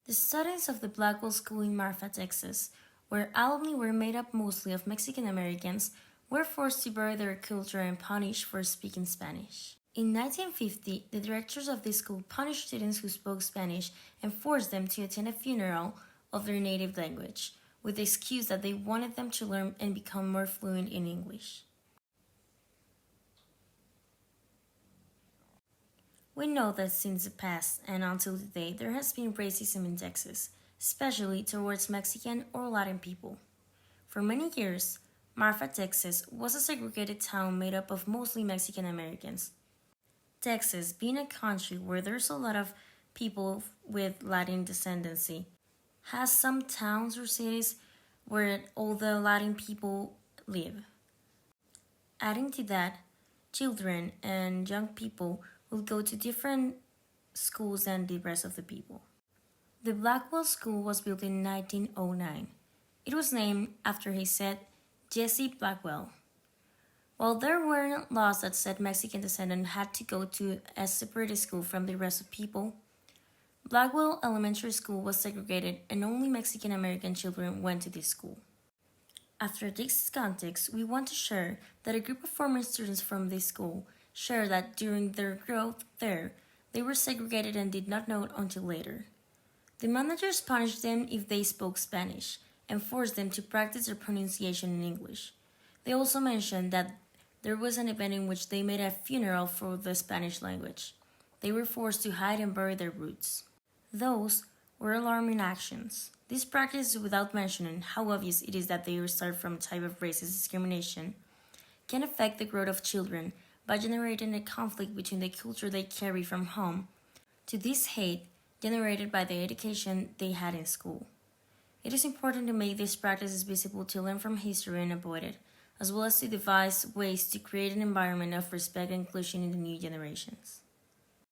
The students of the Blackwell School in Marfa, Texas, where alumni were made up mostly of Mexican Americans, were forced to bury their culture and punished for speaking Spanish. In 1950, the directors of the school punished students who spoke Spanish and forced them to attend a funeral of their native language, with the excuse that they wanted them to learn and become more fluent in English. We know that since the past and until today, there has been racism in Texas, especially towards Mexican or Latin people. For many years, Marfa, Texas was a segregated town made up of mostly Mexican Americans. Texas, being a country where there's a lot of people with Latin descendancy, has some towns or cities where all the Latin people live. Adding to that, children and young people will go to different schools than the rest of the people. The Blackwell School was built in 1909. It was named after his said Jesse Blackwell. While there weren't laws that said Mexican descendants had to go to a separate school from the rest of people, Blackwell Elementary School was segregated and only Mexican American children went to this school. After this context, we want to share that a group of former students from this school shared that during their growth there, they were segregated and did not know it until later. The managers punished them if they spoke Spanish and forced them to practice their pronunciation in English. They also mentioned that there was an event in which they made a funeral for the Spanish language. They were forced to hide and bury their roots. Those were alarming actions. This practice, without mentioning how obvious it is that they restart from a type of racist discrimination, can affect the growth of children by generating a conflict between the culture they carry from home to this hate generated by the education they had in school. It is important to make these practices visible to learn from history and avoid it, as well as to devise ways to create an environment of respect and inclusion in the new generations.